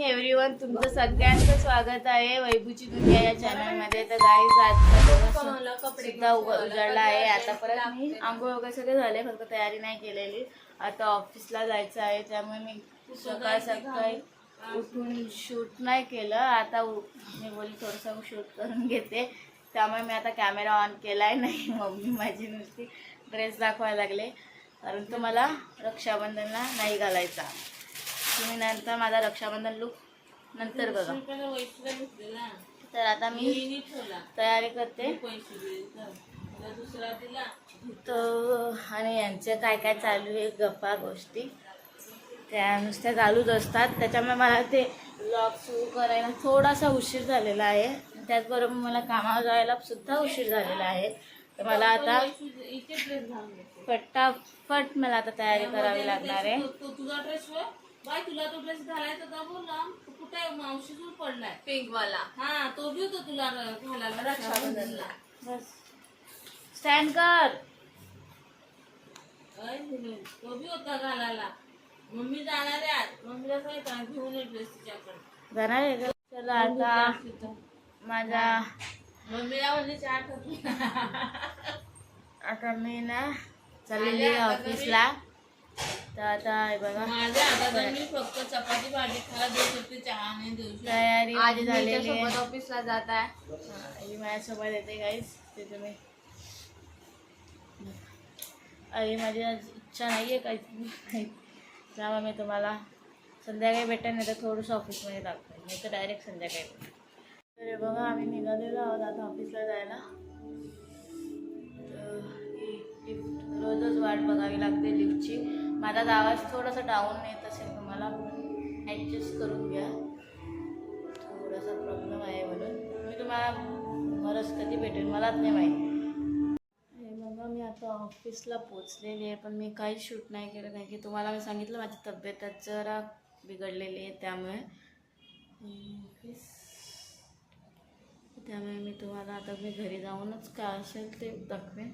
Everyone, तुमचं सगळ्यांचं स्वागत आहे वैभूची दुनिया या चॅनलमध्ये. तर गाईज आजचा सुद्धा उजाडला आहे. आता परत मी आंघोळ वगैरे सगळे झाले, फक्त तयारी नाही केलेली. आता ऑफिसला जायचं आहे, त्यामुळे मी सकाळी उठून शूट नाही केलं. आता मी बोलली थोडंसं शूट करून घेते, त्यामुळे मी आता कॅमेरा ऑन केला आहे. नाही, मम्मी माझी नुसती ड्रेस दाखवायला लागले, कारण तो मला रक्षाबंधनला नाही घालायचा. तुम्ही नंतर माझा रक्षाबंधन लुक नंतर बघा. तर आता मी तयारी करते. तर आणि यांचे काय काय चालू आहे गप्पा गोष्टी त्या नुसत्या चालूच असतात. त्याच्यामुळे मला ते व्लॉग सुरू करायला थोडासा उशीर झालेला आहे. त्याचबरोबर मला कामावर जायला सुद्धा उशीर झालेला आहे. तर मला आता फटाफट मला आता तयारी करावी लागणार आहे. तुझा ड्रेस बाय, तुला तो ड्रेस घालायचा होता, बोल ना. कुठे मावशी दूर पडलाय पिंक वाला. हा, तो बी होता तुला घालायला रक्षाबंधनला. बस स्टँड कर. तो बी होता घालायला. मम्मी जाणार आहे आज. मम्मीला सांगितलं घेऊन ये ड्रेस तिच्याकडे. जाणार आहे का? चला आता माझ्या मम्मीला म्हणजे चहा ठेवली. आता मी ना चाललेली आहे ऑफिसला. तर आता बघा माझ्या हातात मी फक्त चपाती भाजी खायला देऊ शकते, चहा नाही देऊ शकते. तयारी आज झालेली आहे. ऑफिसला जात आहे. आई माझ्यासोबत येते गाईस. ते तुम्ही आई माझी आज इच्छा नाही आहे काहीच, त्यामुळे मी तुम्हाला संध्याकाळी भेटेन, नाही तर थोडंसं ऑफिसमध्ये दाखवेन, नाही तर डायरेक्ट संध्याकाळी. तर हे बघा आम्ही निघालेलो आहोत आता ऑफिसला जायला. लिफ्ट रोजच वाट बघावी लागते लिफ्टची. माझा आवाज थोडासा डाऊन येत असेल, तुम्हाला ॲडजस्ट करून घ्या. थोडासा प्रॉब्लेम आहे म्हणून मी तुम्हाला बरंच कधी भेटेल मलाच नाही माहिती. हे बघा मी आता ऑफिसला पोचलेली आहे, पण मी काही शूट नाही केलं, कारण की तुम्हाला मी सांगितलं माझी तब्येत जरा बिघडलेली आहे. त्यामुळे मी तुम्हाला आता मी घरी जाऊनच काय असेल ते दाखवेन.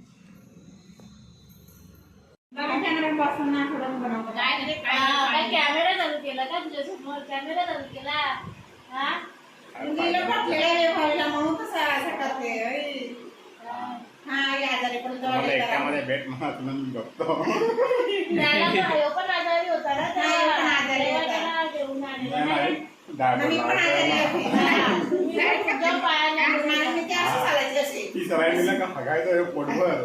कॅमेरा चालू केला का तुझ्यासमोर? कॅमेरा चालू केला हा? भेट मला तुम्ही बघतो. पण आजारी होता ना, त्याला घेऊन आलेला. ती सरायला का हगायचं पोटभर.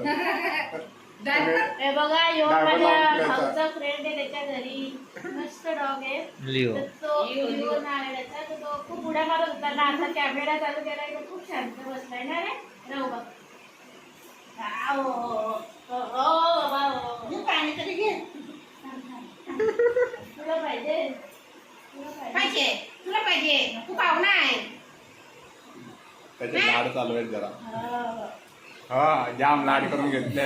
हे बघा यो माझ्या भाऊचा फ्रेंड आहे, त्याच्या घरी मस्त डॉग आहे. तो लिओ नाव आहे त्याचा. तर तो खूप उड्या मारत होता ना, आता कॅमेरा चालू केलाय तर खूप शांत बसलाय ना रे. राहू बघ. पाणी तरी घे. तुला पाहिजे? तुला पाहिजे? तू पाहुणा आहे. त्याचे लाड चालू आहेत जरा. हा, जाम लाड करून घेतले.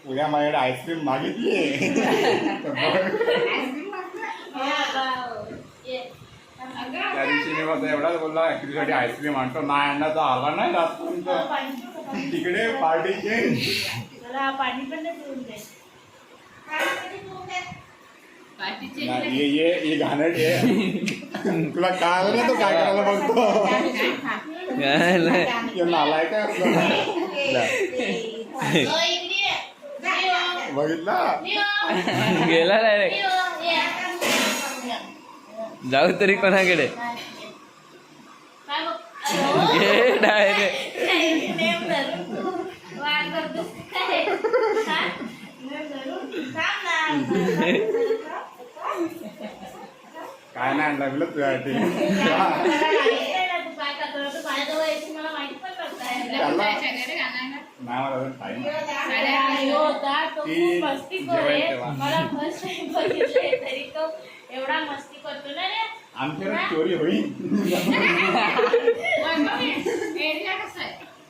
उद्या माझ्याकडे आईस्क्रीम मागितली. त्या दिवशी मी माझा एवढाच बोलला ऍक्च्युलीसाठी आईस्क्रीम आणतो, नाही आणला तर आला नाही जात. तिकडे पार्टीचे पाणी पण नाही पिऊन दे. ये घाणट आहे. तुला काय ना तो काय करायला बघतो. नालाय काय बघितला गेला डायरेक्ट. जाऊ तरी कोणाकडे घे डायरेक्ट. काय नाही लागलं तुझ्यासाठी. एवढा मस्ती करतो ना रे. आमच्या चोरी होईल.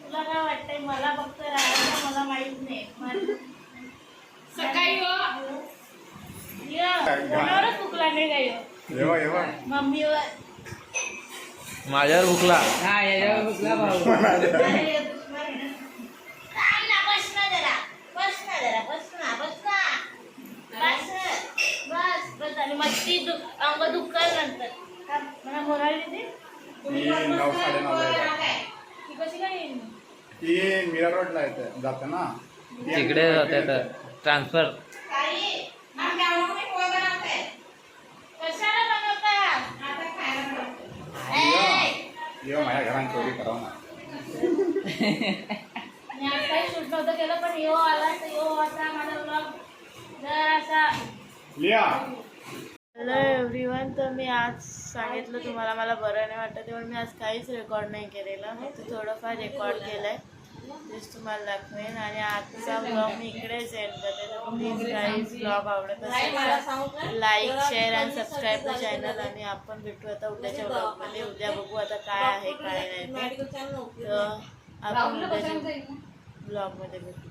तुला काय वाटतंय? मला फक्त राहायला मला माहित नाही. सकाळी चुकला नाही काय मम्मीवर माझ्यावर भुकला. हा याच्यावर भुकला भाऊ. बस ना. मस्ती ती मीरा रोडला येते जाते ना तिकडे जाते तर ट्रान्सफर. कशाला बनवता? ये माझ्या घरात चोरी करावं ना. मी आज काही शूट नव्हतं केलं पण यो आला तर यो असा माझा ब्लॉग जरासा. लिया हॅलो एव्हरीवन, तर मी आज सांगितलं तुम्हाला मला बरं नाही वाटत तेव्हा मी आज काहीच रेकॉर्ड नाही केलेलं. फक्त थोडंफार रेकॉर्ड केलं आहे तेच तुम्हाला दाखवेन. आणि आजचा ब्लॉग मी इकडेच एंड करते. तर प्लीज गाईज ब्लॉग आवडत असेल लाईक शेअर आणि सबस्क्राईब द चॅनल. आणि आपण भेटू आता उद्याच्या ब्लॉगमध्ये. उद्या बघू आता काय आहे काय नाही ते. तर आपण उद्याच्या ब्लॉगमध्ये भेटू.